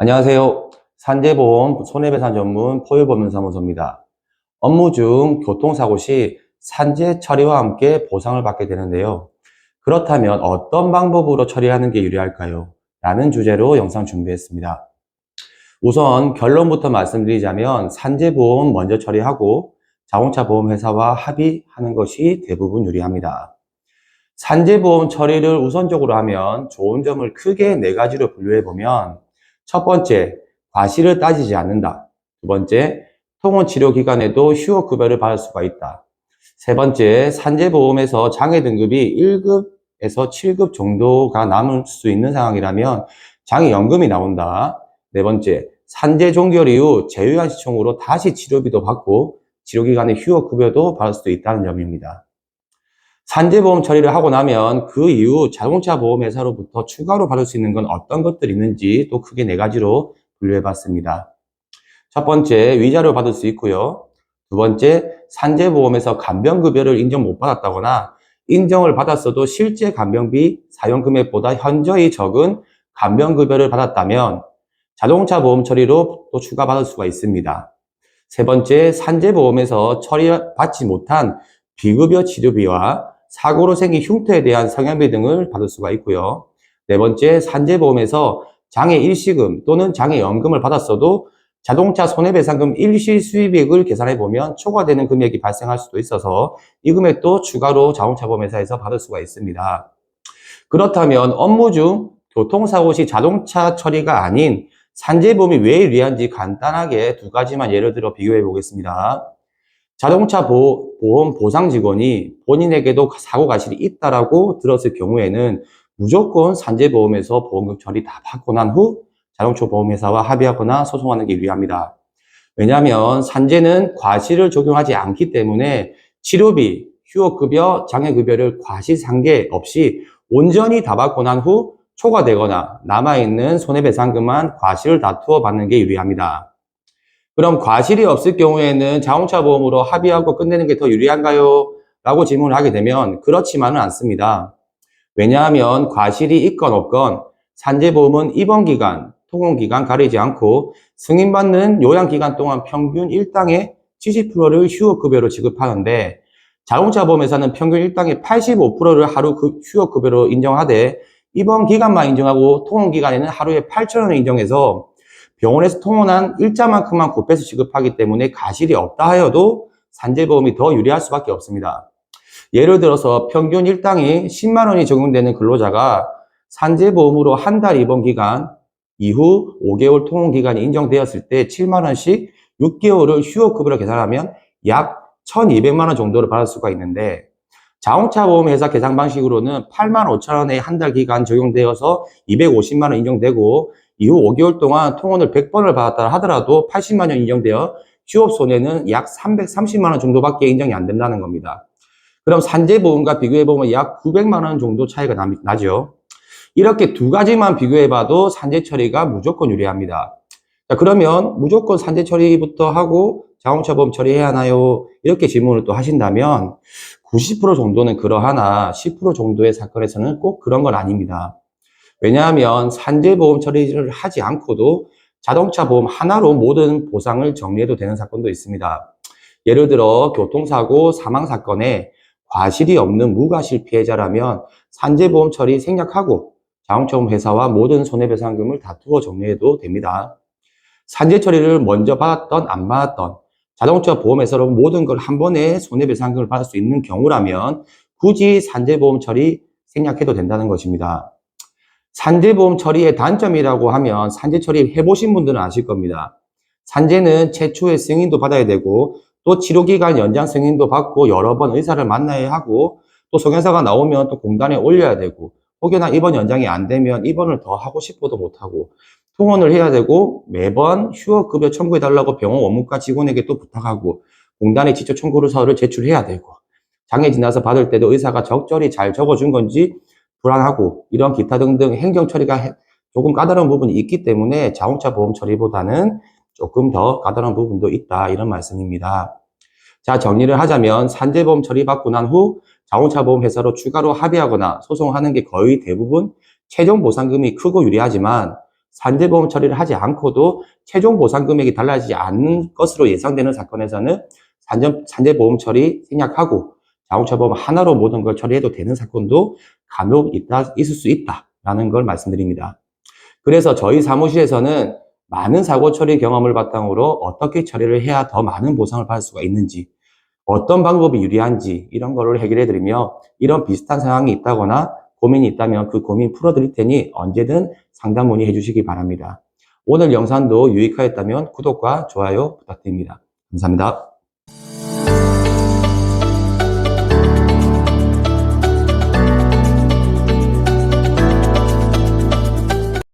안녕하세요. 산재보험 손해배상 전문 포유법인사무소입니다. 업무 중 교통사고 시 산재 처리와 함께 보상을 받게 되는데요. 그렇다면 어떤 방법으로 처리하는 게 유리할까요? 라는 주제로 영상 준비했습니다. 우선 결론부터 말씀드리자면 산재보험 먼저 처리하고 자동차 보험 회사와 합의하는 것이 대부분 유리합니다. 산재보험 처리를 우선적으로 하면 좋은 점을 크게 네 가지로 분류해보면 첫 번째, 과실을 따지지 않는다. 두 번째, 통원 치료 기간에도 휴업 급여를 받을 수가 있다. 세 번째, 산재보험에서 장애 등급이 1급에서 7급 정도가 남을 수 있는 상황이라면 장애연금이 나온다. 네 번째, 산재 종결 이후 제외한 시총으로 다시 치료비도 받고 치료기간에 휴업 급여도 받을 수도 있다는 점입니다. 산재보험 처리를 하고 나면 그 이후 자동차 보험 회사로부터 추가로 받을 수 있는 건 어떤 것들이 있는지 또 크게 네 가지로 분류해 봤습니다. 첫 번째, 위자료 받을 수 있고요. 두 번째, 산재보험에서 간병급여를 인정 못 받았다거나 인정을 받았어도 실제 간병비 사용 금액보다 현저히 적은 간병급여를 받았다면 자동차 보험 처리로 또 추가 받을 수가 있습니다. 세 번째, 산재보험에서 처리받지 못한 비급여 치료비와 사고로 생긴 흉터에 대한 성형비 등을 받을 수가 있고요. 네 번째, 산재보험에서 장애 일시금 또는 장애연금을 받았어도 자동차 손해배상금 일시 수입액을 계산해보면 초과되는 금액이 발생할 수도 있어서 이 금액도 추가로 자동차 보험회사에서 받을 수가 있습니다. 그렇다면 업무 중 교통사고 시 자동차 처리가 아닌 산재보험이 왜 유리한지 간단하게 두 가지만 예를 들어 비교해 보겠습니다. 자동차 보험 보상 직원이 본인에게도 사고 과실이 있다라고 들었을 경우에는 무조건 산재보험에서 보험금 처리 다 받고 난 후 자동차 보험회사와 합의하거나 소송하는 게 유리합니다. 왜냐하면 산재는 과실을 적용하지 않기 때문에 치료비, 휴업급여, 장애급여를 과실상계 없이 온전히 다 받고 난 후 초과되거나 남아있는 손해배상금만 과실을 다투어 받는 게 유리합니다. 그럼 과실이 없을 경우에는 자동차 보험으로 합의하고 끝내는 게 더 유리한가요? 라고 질문을 하게 되면 그렇지만은 않습니다. 왜냐하면 과실이 있건 없건 산재보험은 입원기간, 통원기간 가리지 않고 승인받는 요양기간 동안 평균 일당의 70%를 휴업급여로 지급하는데 자동차 보험회사는 평균 일당의 85%를 하루 휴업급여로 인정하되 입원기간만 인정하고 통원기간에는 하루에 8,000원을 인정해서 병원에서 통원한 일자만큼만 곱해서 지급하기 때문에 과실이 없다 하여도 산재보험이 더 유리할 수밖에 없습니다. 예를 들어서 평균 일당이 10만 원이 적용되는 근로자가 산재보험으로 한 달 입원 기간 이후 5개월 통원 기간이 인정되었을 때 7만 원씩 6개월을 휴업급여로 계산하면 약 1,200만 원 정도를 받을 수가 있는데 자동차 보험 회사 계산 방식으로는 8만 5천 원의 한 달 기간 적용되어서 250만 원 인정되고 이후 5개월 동안 통원을 100번을 받았다 하더라도 80만 원 인정되어 휴업 손해는 약 330만 원 정도밖에 인정이 안 된다는 겁니다. 그럼 산재보험과 비교해보면 약 900만 원 정도 차이가 나죠. 이렇게 두 가지만 비교해봐도 산재 처리가 무조건 유리합니다. 자, 그러면 무조건 산재 처리부터 하고 자동차 보험 처리해야 하나요? 이렇게 질문을 또 하신다면 90% 정도는 그러하나 10% 정도의 사건에서는 꼭 그런 건 아닙니다. 왜냐하면 산재보험 처리를 하지 않고도 자동차 보험 하나로 모든 보상을 정리해도 되는 사건도 있습니다. 예를 들어 교통사고 사망사건에 과실이 없는 무과실 피해자라면 산재보험 처리 생략하고 자동차 보험 회사와 모든 손해배상금을 다투어 정리해도 됩니다. 산재 처리를 먼저 받았던 안 받았던 자동차 보험회사로 모든 걸 한 번에 손해배상금을 받을 수 있는 경우라면 굳이 산재보험 처리 생략해도 된다는 것입니다. 산재보험 처리의 단점이라고 하면 산재 처리 해보신 분들은 아실 겁니다. 산재는 최초의 승인도 받아야 되고 또 치료기간 연장 승인도 받고 여러 번 의사를 만나야 하고 또 소견서가 나오면 또 공단에 올려야 되고 혹여나 입원 연장이 안 되면 입원을 더 하고 싶어도 못하고 통원을 해야 되고 매번 휴업급여 청구해달라고 병원 원무과 직원에게 또 부탁하고 공단에 직접 청구서를 제출해야 되고 장애 지나서 받을 때도 의사가 적절히 잘 적어준 건지 불안하고 이런 기타 등등 행정 처리가 조금 까다로운 부분이 있기 때문에 자동차 보험 처리보다는 조금 더 까다로운 부분도 있다 이런 말씀입니다. 자, 정리를 하자면 산재보험 처리받고 난 후 자동차 보험 회사로 추가로 합의하거나 소송하는 게 거의 대부분 최종 보상금이 크고 유리하지만 산재보험 처리를 하지 않고도 최종 보상 금액이 달라지지 않는 것으로 예상되는 사건에서는 산재보험 처리 생략하고 자동차 보험 하나로 모든 걸 처리해도 되는 사건도 간혹 있을 수 있다라는 걸 말씀드립니다. 그래서 저희 사무실에서는 많은 사고 처리 경험을 바탕으로 어떻게 처리를 해야 더 많은 보상을 받을 수가 있는지, 어떤 방법이 유리한지 이런 거를 해결해 드리며, 이런 비슷한 상황이 있다거나 고민이 있다면 그 고민 풀어드릴 테니 언제든 상담 문의해 주시기 바랍니다. 오늘 영상도 유익하였다면 구독과 좋아요 부탁드립니다. 감사합니다.